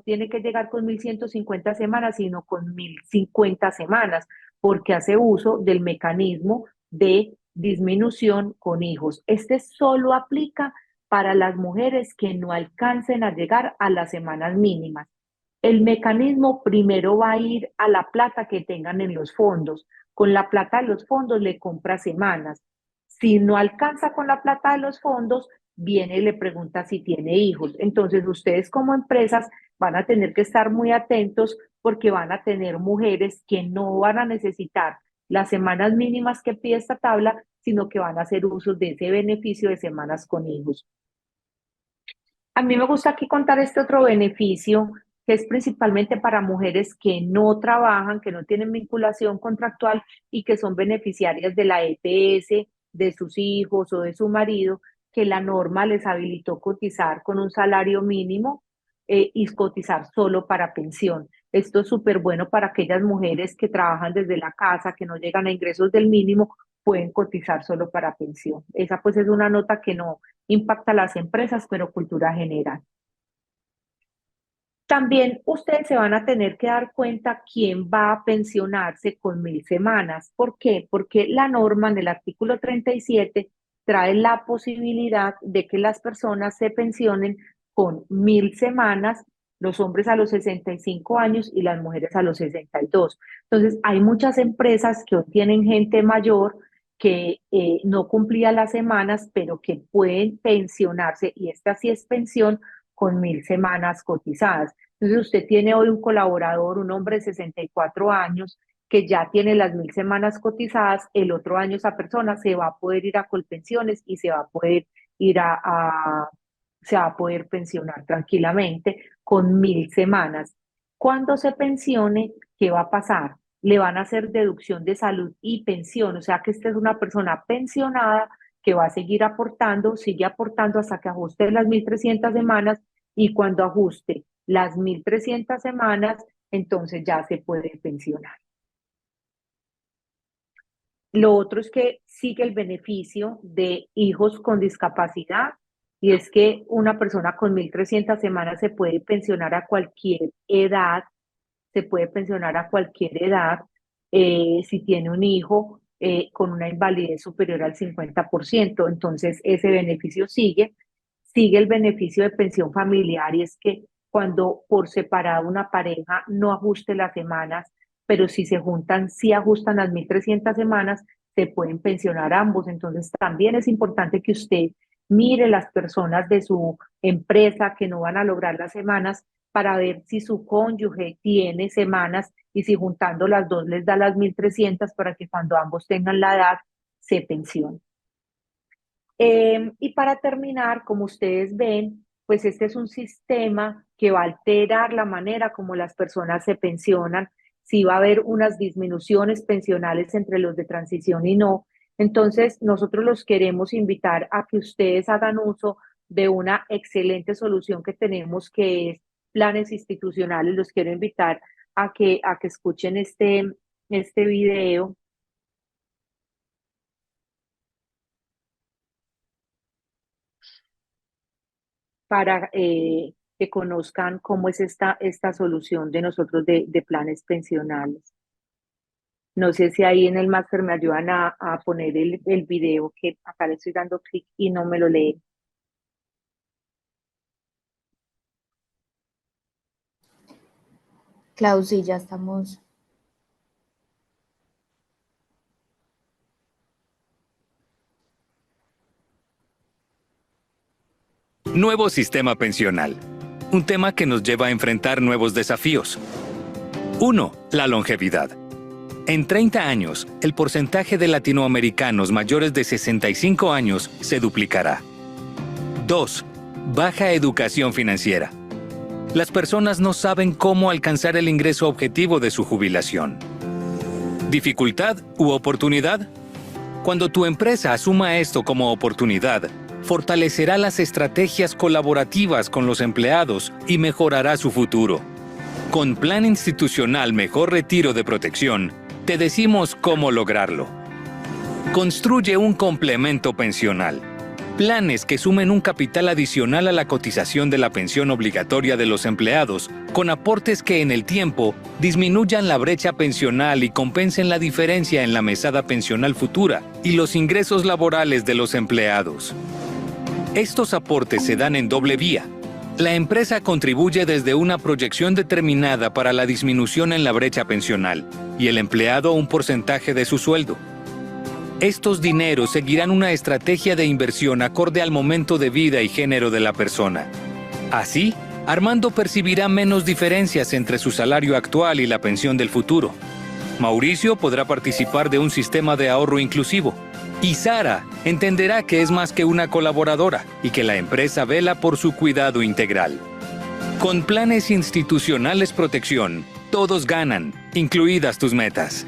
tiene que llegar con 1.150 semanas, sino con 1.050 semanas, porque hace uso del mecanismo de disminución con hijos. Este solo aplica para las mujeres que no alcancen a llegar a las semanas mínimas. El mecanismo primero va a ir a la plata que tengan en los fondos. Con la plata de los fondos le compra semanas. Si no alcanza con la plata de los fondos, viene y le pregunta si tiene hijos. Entonces, ustedes como empresas van a tener que estar muy atentos porque van a tener mujeres que no van a necesitar las semanas mínimas que pide esta tabla, sino que van a hacer uso de ese beneficio de semanas con hijos. A mí me gusta aquí contar este otro beneficio que es principalmente para mujeres que no trabajan, que no tienen vinculación contractual y que son beneficiarias de la EPS, de sus hijos o de su marido, que la norma les habilitó cotizar con un salario mínimo y cotizar solo para pensión. Esto es súper bueno para aquellas mujeres que trabajan desde la casa, que no llegan a ingresos del mínimo, pueden cotizar solo para pensión. Esa pues es una nota que no impacta a las empresas, pero cultura general. También ustedes se van a tener que dar cuenta quién va a pensionarse con 1.000 semanas. ¿Por qué? Porque la norma en el artículo 37 trae la posibilidad de que las personas se pensionen con 1.000 semanas, los hombres a los 65 años y las mujeres a los 62. Entonces, hay muchas empresas que tienen gente mayor que no cumplía las semanas, pero que pueden pensionarse, y esta sí es pensión con 1.000 semanas cotizadas. Entonces usted tiene hoy un colaborador, un hombre de 64 años, que ya tiene las 1.000 semanas cotizadas, el otro año esa persona se va a poder ir a Colpensiones y se va a poder ir se va a poder pensionar tranquilamente con 1.000 semanas. Cuando se pensione, ¿qué va a pasar? Le van a hacer deducción de salud y pensión, o sea que esta es una persona pensionada que va a seguir aportando, sigue aportando hasta que ajuste las 1.300 semanas, y cuando ajuste las 1.300 semanas, entonces ya se puede pensionar. Lo otro es que sigue el beneficio de hijos con discapacidad, y es que una persona con 1.300 semanas se puede pensionar a cualquier edad, se puede pensionar a cualquier edad si tiene un hijo con una invalidez superior al 50%, entonces ese beneficio sigue. Sigue el beneficio de pensión familiar, y es que cuando por separado una pareja no ajuste las semanas, pero si se juntan, sí ajustan las 1.300 semanas, se pueden pensionar ambos. Entonces también es importante que usted mire las personas de su empresa que no van a lograr las semanas para ver si su cónyuge tiene semanas y si juntando las dos les da las 1.300 para que cuando ambos tengan la edad se pensionen. Y para terminar, como ustedes ven, pues este es un sistema que va a alterar la manera como las personas se pensionan, si va a haber unas disminuciones pensionales entre los de transición y no. Entonces, nosotros los queremos invitar a que ustedes hagan uso de una excelente solución que tenemos, que es planes institucionales. Los quiero invitar a que escuchen este video para que conozcan cómo es esta solución de nosotros de planes pensionales. No sé si ahí en el máster me ayudan a poner el video, que acá le estoy dando clic y no me lo lee. Clau, sí, ya estamos. Nuevo sistema pensional. Un tema que nos lleva a enfrentar nuevos desafíos. 1. La longevidad. En 30 años, el porcentaje de latinoamericanos mayores de 65 años se duplicará. 2. Baja educación financiera. Las personas no saben cómo alcanzar el ingreso objetivo de su jubilación. ¿Dificultad u oportunidad? Cuando tu empresa asuma esto como oportunidad, fortalecerá las estrategias colaborativas con los empleados y mejorará su futuro. Con Plan Institucional Mejor Retiro de Protección, te decimos cómo lograrlo. Construye un complemento pensional. Planes que sumen un capital adicional a la cotización de la pensión obligatoria de los empleados, con aportes que en el tiempo disminuyan la brecha pensional y compensen la diferencia en la mesada pensional futura y los ingresos laborales de los empleados. Estos aportes se dan en doble vía. La empresa contribuye desde una proyección determinada para la disminución en la brecha pensional y el empleado un porcentaje de su sueldo. Estos dineros seguirán una estrategia de inversión acorde al momento de vida y género de la persona. Así, Armando percibirá menos diferencias entre su salario actual y la pensión del futuro. Mauricio podrá participar de un sistema de ahorro inclusivo. Y Sara entenderá que es más que una colaboradora y que la empresa vela por su cuidado integral. Con Planes Institucionales Protección, todos ganan, incluidas tus metas.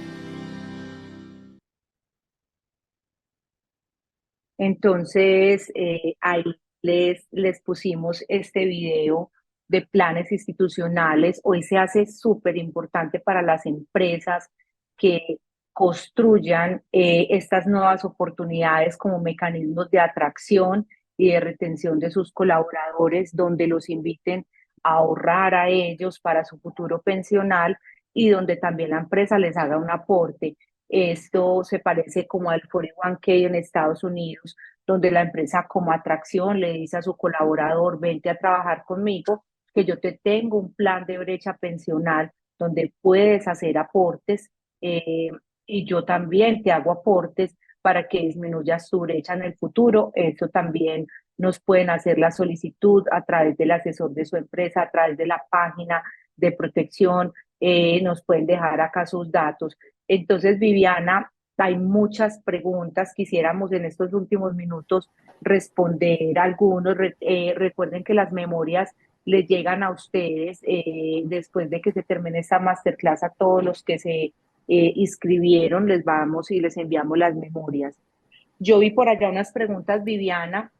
Entonces, ahí les pusimos este video de planes institucionales. Hoy se hace súper importante para las empresas que construyan estas nuevas oportunidades como mecanismos de atracción y de retención de sus colaboradores, donde los inviten a ahorrar a ellos para su futuro pensional y donde también la empresa les haga un aporte. Esto se parece como al 401k en Estados Unidos, donde la empresa como atracción le dice a su colaborador, vente a trabajar conmigo, que yo te tengo un plan de brecha pensional donde puedes hacer aportes y yo también te hago aportes para que disminuyas tu brecha en el futuro. Eso también nos pueden hacer la solicitud a través del asesor de su empresa, a través de la página de protección, nos pueden dejar acá sus datos. Entonces, Viviana, hay muchas preguntas. Quisiéramos en estos últimos minutos responder algunos. Recuerden que las memorias les llegan a ustedes después de que se termine esta masterclass. A todos los que se inscribieron les vamos y les enviamos las memorias. Yo vi por allá unas preguntas, Viviana,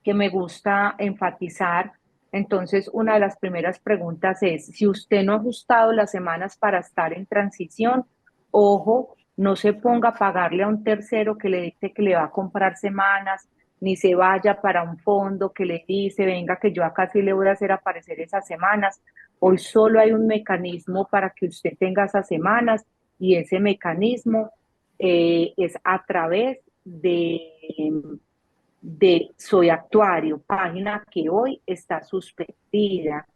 que me gusta enfatizar. Entonces, una de las primeras preguntas es, si usted no ha ajustado las semanas para estar en transición, ojo, no se ponga a pagarle a un tercero que le dice que le va a comprar semanas, ni se vaya para un fondo que le dice, venga, que yo acá sí le voy a hacer aparecer esas semanas. Hoy solo hay un mecanismo para que usted tenga esas semanas y ese mecanismo es a través de Soy Actuario, página que hoy está suspendida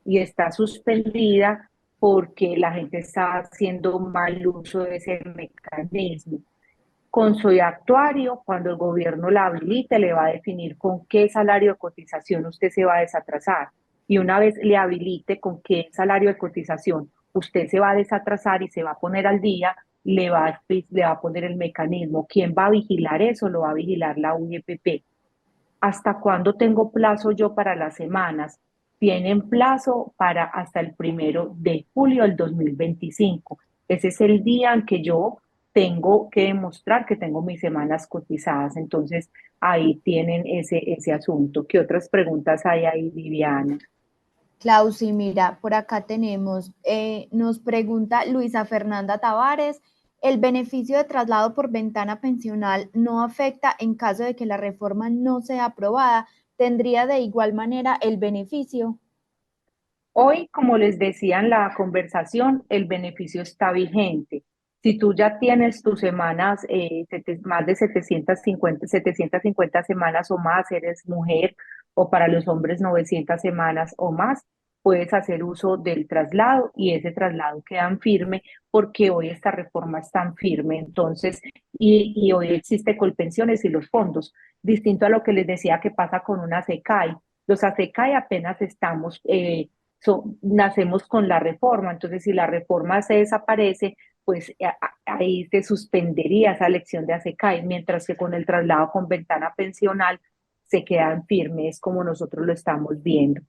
y está suspendida porque la gente está haciendo mal uso de ese mecanismo. Con Soy Actuario, cuando el gobierno la habilite, le va a definir con qué salario de cotización usted se va a desatrasar. Y una vez le habilite con qué salario de cotización usted se va a desatrasar y se va a poner al día, le va a poner el mecanismo. ¿Quién va a vigilar eso? Lo va a vigilar la UIEPP. ¿Hasta cuándo tengo plazo yo para las semanas? Tienen plazo para hasta el 1 de julio del 2025. Ese es el día en que yo tengo que demostrar que tengo mis semanas cotizadas. Entonces, ahí tienen ese asunto. ¿Qué otras preguntas hay ahí, Viviana? Clausi, mira, por acá tenemos, nos pregunta Luisa Fernanda Tavares, ¿el beneficio de traslado por ventana pensional no afecta en caso de que la reforma no sea aprobada? ¿Tendría de igual manera el beneficio? Hoy, como les decía en la conversación, el beneficio está vigente. Si tú ya tienes tus semanas, más de 750 semanas o más, eres mujer, o para los hombres 900 semanas o más, puedes hacer uso del traslado y ese traslado queda en firme porque hoy esta reforma está en firme. Entonces, y hoy existe Colpensiones y los fondos, distinto a lo que les decía que pasa con una SECAI. Los ASECAI apenas estamos nacemos con la reforma. Entonces, si la reforma se desaparece, pues ahí se suspendería esa elección de ASECAI, mientras que con el traslado con ventana pensional se quedan firmes como nosotros lo estamos viendo.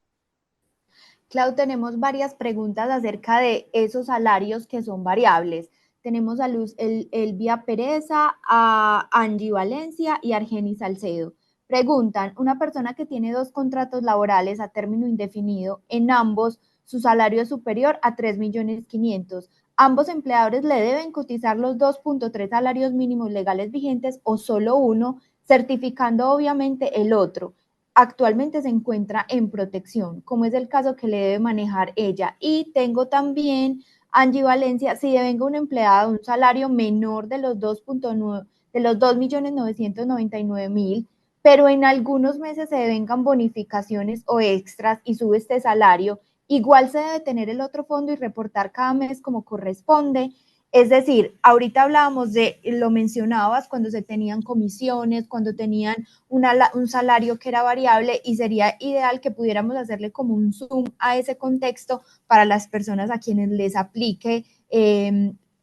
Clau, tenemos varias preguntas acerca de esos salarios que son variables. Tenemos a Luz Elvia Pereza, a Angie Valencia y a Argenis Salcedo. Preguntan, una persona que tiene 2 contratos laborales a término indefinido, en ambos su salario es superior a 3.500.000. ¿Ambos empleadores le deben cotizar los 2.3 salarios mínimos legales vigentes o solo uno, certificando obviamente el otro? Actualmente se encuentra en protección, como es el caso que le debe manejar ella. Y tengo también, Angie Valencia, si devenga un empleado un salario menor de los 2.9, de los 2.999.000, pero en algunos meses se devengan bonificaciones o extras y sube este salario, igual se debe tener el otro fondo y reportar cada mes como corresponde. Es decir, ahorita hablábamos de, lo mencionabas, cuando se tenían comisiones, cuando tenían un salario que era variable, y sería ideal que pudiéramos hacerle como un zoom a ese contexto para las personas a quienes les aplique,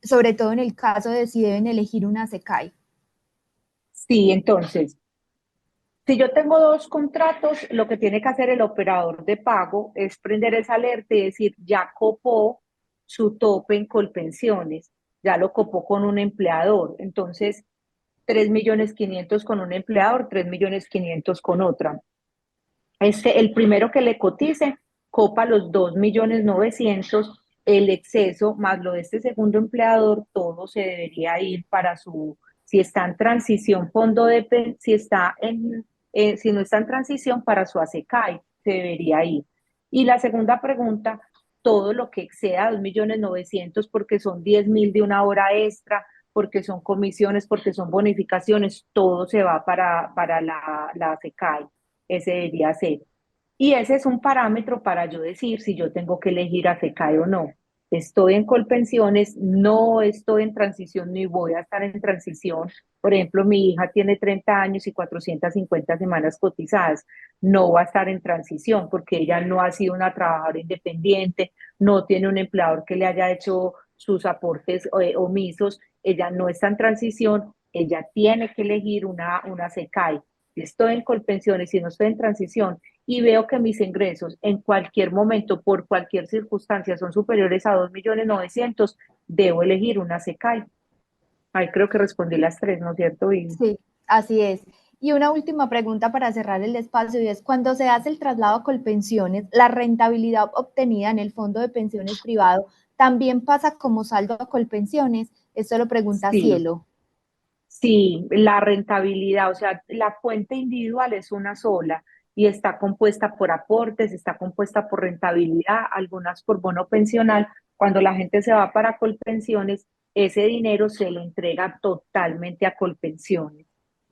sobre todo en el caso de si deben elegir una SECAI. Sí, entonces, si yo tengo dos contratos, lo que tiene que hacer el operador de pago es prender esa alerta y decir, ya copó su tope en Colpensiones, ya lo copó con un empleador. Entonces, 3.500.000 con un empleador, 3.500.000 con otra. El primero que le cotice, copa los 2.900.000, el exceso más lo de este segundo empleador, todo se debería ir para su, si está en transición, fondo de, si está si no está en transición, para su ASECAI, se debería ir. Y la segunda pregunta, todo lo que exceda 2.900.000, porque son 10.000 de una hora extra, porque son comisiones, porque son bonificaciones, todo se va para la ASECAI. Ese debería ser. Y ese es un parámetro para yo decir si yo tengo que elegir a FECAE o no. Estoy en Colpensiones, no estoy en transición ni voy a estar en transición. Por ejemplo, mi hija tiene 30 años y 450 semanas cotizadas. No va a estar en transición porque ella no ha sido una trabajadora independiente, no tiene un empleador que le haya hecho sus aportes omisos. Ella no está en transición, ella tiene que elegir una SECAI. Estoy en Colpensiones y no estoy en transición y veo que mis ingresos en cualquier momento, por cualquier circunstancia, son superiores a 2.900.000, debo elegir una SECAI. Ahí creo que respondí las tres, ¿no es cierto? Sí, así es. Y una última pregunta para cerrar el espacio, y es, cuando se hace el traslado a Colpensiones, ¿la rentabilidad obtenida en el fondo de pensiones privado también pasa como saldo a Colpensiones? Esto lo pregunta Sí, Cielo. sí, la rentabilidad, o sea, la fuente individual es una sola y está compuesta por aportes, está compuesta por rentabilidad, algunas por bono pensional. Cuando la gente se va para Colpensiones, ese dinero se le entrega totalmente a Colpensiones,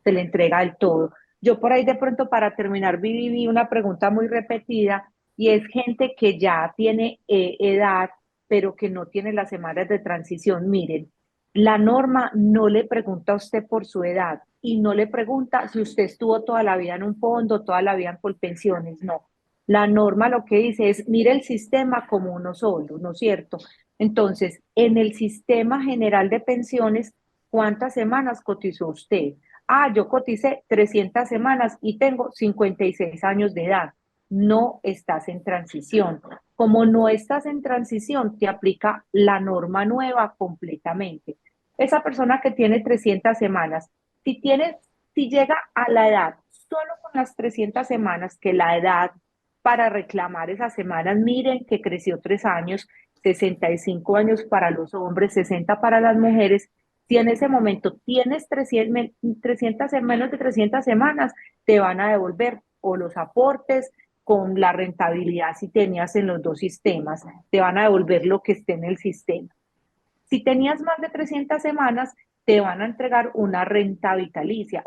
se le entrega del todo. Yo por ahí de pronto para terminar vi una pregunta muy repetida y es gente que ya tiene edad, pero que no tiene las semanas de transición. Miren, la norma no le pregunta a usted por su edad y no le pregunta si usted estuvo toda la vida en un fondo, toda la vida en Colpensiones, no. La norma lo que dice es, mire el sistema como uno solo, ¿no es cierto? Entonces, en el sistema general de pensiones, ¿cuántas semanas cotizó usted? Ah, yo coticé 300 semanas y tengo 56 años de edad. No estás en transición. Como no estás en transición, te aplica la norma nueva completamente. Esa persona que tiene 300 semanas, si tiene, si llega a la edad, solo con las 300 semanas, que la edad para reclamar esas semanas, miren que creció 3 años, 65 años para los hombres, 60 para las mujeres. Si en ese momento tienes 300 menos de 300 semanas, te van a devolver o los aportes con la rentabilidad si tenías en los dos sistemas, te van a devolver lo que esté en el sistema. Si tenías más de 300 semanas, te van a entregar una renta vitalicia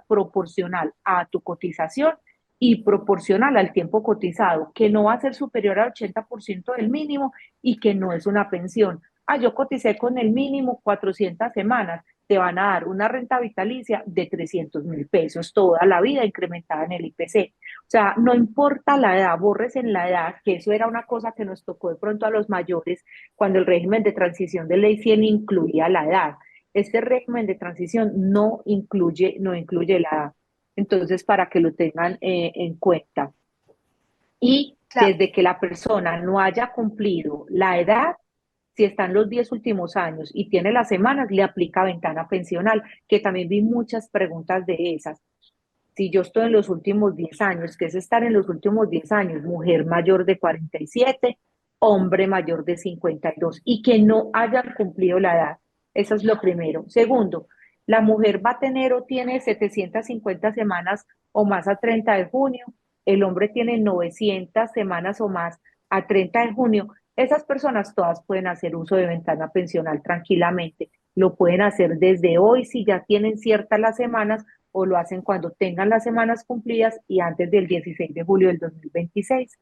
proporcional a tu cotización y proporcional al tiempo cotizado, que no va a ser superior al 80% del mínimo y que no es una pensión. Ah, yo coticé con el mínimo 400 semanas, te van a dar una renta vitalicia de 300.000 pesos toda la vida incrementada en el IPC. O sea, no importa la edad, borres en la edad, que eso era una cosa que nos tocó de pronto a los mayores cuando el régimen de transición de ley 100 incluía la edad. Este régimen de transición no incluye la edad. Entonces, para que lo tengan en cuenta. Y Claro. desde que la persona no haya cumplido la edad, si están los 10 últimos años y tiene las semanas, le aplica ventana pensional, que también vi muchas preguntas de esas. Si yo estoy en los últimos 10 años, ¿qué es estar en los últimos 10 años? Mujer mayor de 47, hombre mayor de 52 y que no hayan cumplido la edad. Eso es lo primero. Segundo, la mujer va a tener o tiene 750 semanas o más a 30 de junio, el hombre tiene 900 semanas o más a 30 de junio. Esas personas todas pueden hacer uso de ventana pensional tranquilamente. Lo pueden hacer desde hoy si ya tienen ciertas las semanas o lo hacen cuando tengan las semanas cumplidas y antes del 16 de julio del 2026.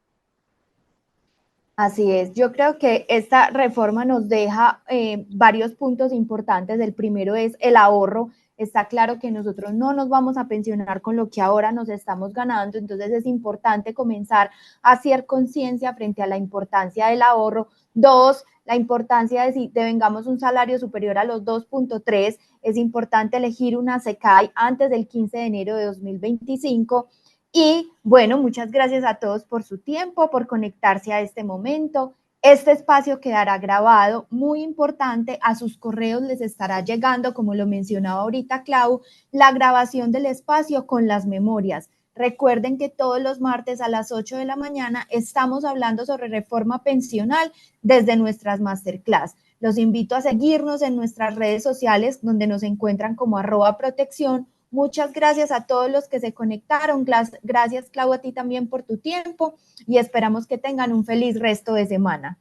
Así es, yo creo que esta reforma nos deja varios puntos importantes. El primero es el ahorro. Está claro que nosotros no nos vamos a pensionar con lo que ahora nos estamos ganando, entonces es importante comenzar a hacer conciencia frente a la importancia del ahorro. Dos, la importancia de si devengamos un salario superior a los 2.3, es importante elegir una SECAI antes del 15 de enero de 2025. Y bueno, muchas gracias a todos por su tiempo, por conectarse a este momento. Este espacio quedará grabado, muy importante, a sus correos les estará llegando, como lo mencionaba ahorita Clau, la grabación del espacio con las memorias. Recuerden que todos los martes a las 8 de la mañana estamos hablando sobre reforma pensional desde nuestras masterclass. Los invito a seguirnos en nuestras redes sociales, donde nos encuentran como @protección. Muchas gracias a todos los que se conectaron. Gracias, Clau, a ti también por tu tiempo y esperamos que tengan un feliz resto de semana.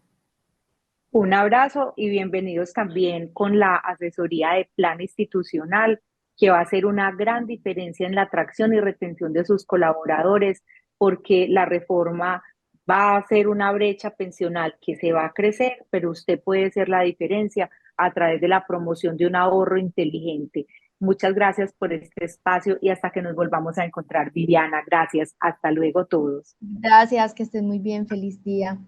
Un abrazo y bienvenidos también con la asesoría de plan institucional, que va a hacer una gran diferencia en la atracción y retención de sus colaboradores, porque la reforma va a hacer una brecha pensional que se va a crecer, pero usted puede ser la diferencia a través de la promoción de un ahorro inteligente. Muchas gracias por este espacio y hasta que nos volvamos a encontrar, Viviana. Gracias. Hasta luego todos. Gracias, que estén muy bien. Feliz día.